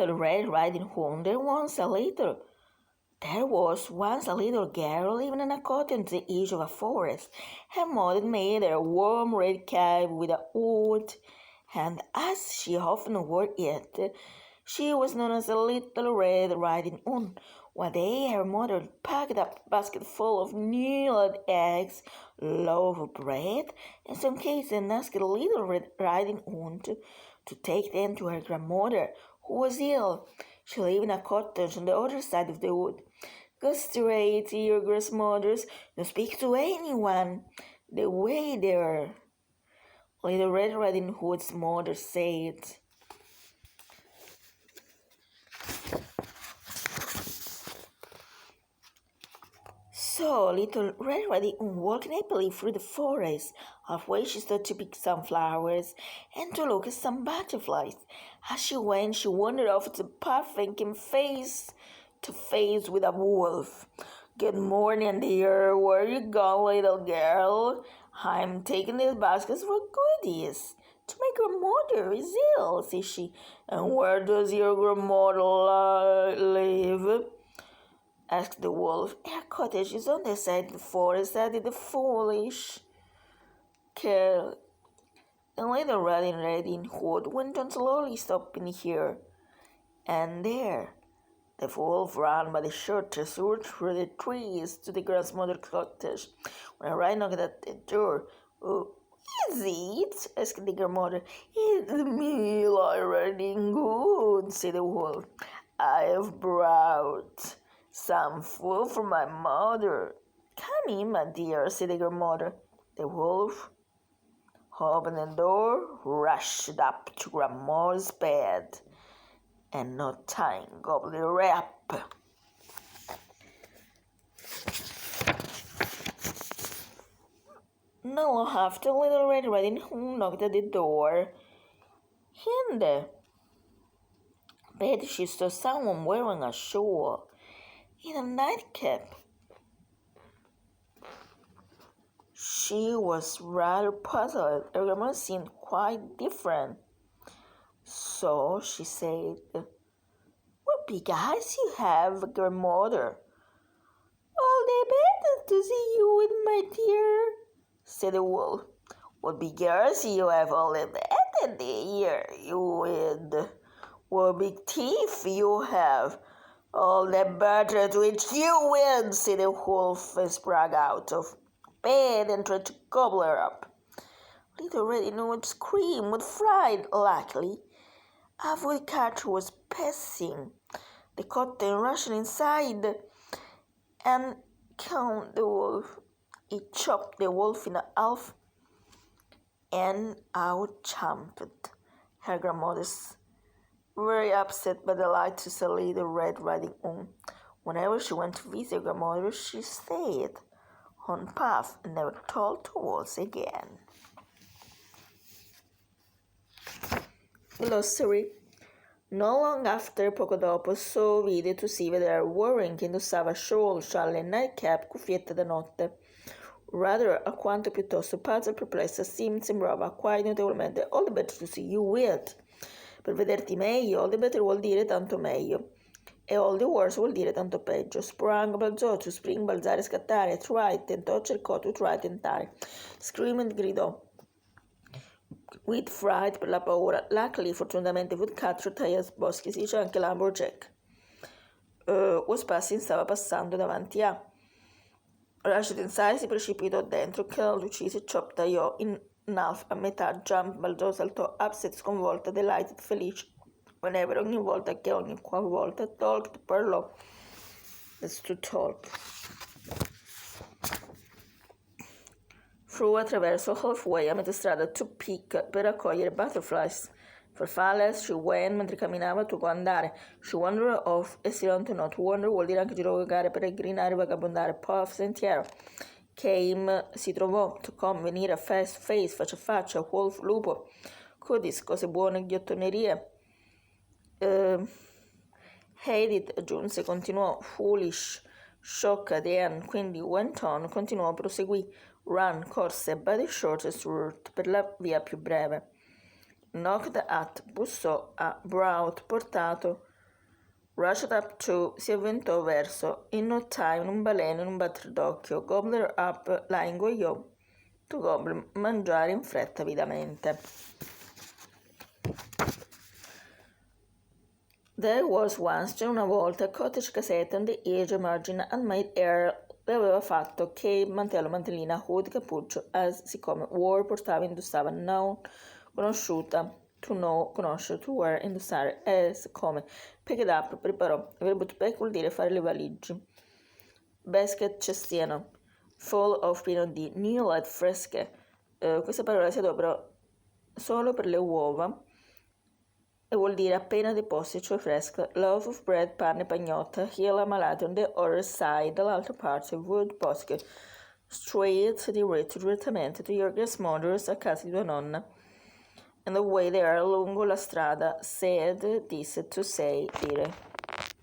Little Red Riding Hood, there was once a little girl living in a cottage to the edge of a forest. Her mother made her a warm red cap with a wood, and as she often wore it, she was known as a Little Red Riding Hood. One day her mother packed a basket full of new eggs, loaf of bread, and some cakes, and asked Little Red Riding Hood to take them to her grandmother, who was ill. She lived in a cottage on the other side of the wood. Go straight to your grandmother's. Don't speak to anyone. The way there. Little Red Riding Hood's mother said. So Little Red Riding Hood walked happily through the forest. Halfway she stopped to pick some flowers and to look at some butterflies. As she went, she wandered off the path and came face to face with a wolf. Good morning, dear. Where you going, little girl? I'm taking these baskets for goodies. To my grandmother is ill, said she. And where does your grandmother live? Asked the wolf. Her cottage is on the side of the forest, added the foolish girl. And Little Riding Hood went on slowly, stopping here and there. The wolf ran by the shortest route through the trees to the grandmother's cottage. When a rat knocked at the door, "Who is it?" asked the grandmother. "It's me, Little Riding Hood," said the wolf. "I have brought some food for my mother." "Come in, my dear," said the grandmother. The wolf opened the door, rushed up to grandma's bed, and no time gobbled her up. Not long after, Little Red Riding Hood knocked at the door. In the bed she saw someone wearing a shawl in a nightcap. She was rather puzzled. Her grandma seemed quite different. So she said, "What big eyes you have, grandmother." "All the better to see you with, my dear," said the wolf. "What big ears you have, all the better, dear, you with. What big teeth you have, all the better to eat you with," said the wolf, and sprang out of bed and tried to gobble her up. Little Riding Hood screamed with fright. Luckily, a woodcutter was passing the cottage, rushing inside and killed the wolf. He chopped the wolf in half and out jumped her grandmother's very upset by the light to see Little Red Riding Hood. Whenever she went to visit her grandmother, she stayed on path and never told tales again. Glossary. Non long after, poco dopo, so vide to see vedere Warren che indossava shawl, scialle, nightcap, cuffiette da notte. Rather, alquanto piuttosto puzzled, perplessa, sembrava quite notevolmente all the better to see you with. Per vederti meglio, all the better vuol dire tanto meglio. E all the worse vuol dire tanto peggio. Sprang, balzò, to spring, balzare, scattare. Tried, tentò, cercò, to try, tentare. Screamed, gridò. With fright, per la paura. Luckily, fortunatamente, woodcutter, tagliato boschi, si dice anche lumberjack. Was passing, stava passando davanti a. Rushed inside, si precipitò dentro, killed, uccise, chopped, tagliò in half, a metà, jump, balzò, saltò, upset, sconvolta, delighted, felice. Whenever, ogni volta che ogni qualvolta, talked, parlò. That's to talk. Through, attraverso, halfway, a metà strada, to pick, per raccogliere butterflies. Farfalle, she went, mentre camminava, to andare. She wandered off, e si allontanò. To wander vuol dire anche girovagare, peregrinare, vagabondare. Puff, sentiero. Came, si trovò. To come, venire. Face, face, faccia a faccia. Wolf, lupo. Goodies, cose buone, ghiottonerie. Hated, aggiunse, continuò. Foolish, shocked, and quindi went on, continuò, proseguì. Run, corse, by the shortest route, per la via più breve. Knocked at, bussò a, brought, portato. Rushed up to, si avventò verso, in no time, in un baleno, in un batter d'occhio. Gobbler up, la ingoiò. To gobble, mangiare in fretta avidamente. There was once, c'era una volta, a cottage casetta on the edge of margin and made air le aveva fatto cape, mantello, mantellina, hood, cappuccio, as, siccome, wore, portava, indossava, known, conosciuta, to know, conoscere, to wear, indossare, as, come, pick it up, preparò, il verbo to pack vuol dire fare le valigie, basket, cestino, full of pieno di, new light fresche, questa parola si adopera solo per le uova, e vuol dire appena deposti, cioè fresca. Loaf of bread, pane, pagnotta. Here la malata on the other side, dall'altra parte, wood basket. Straight, direttamente to your grandmother's, a casa di tua nonna. And the way there, lungo la strada, said, disse, to say, dire.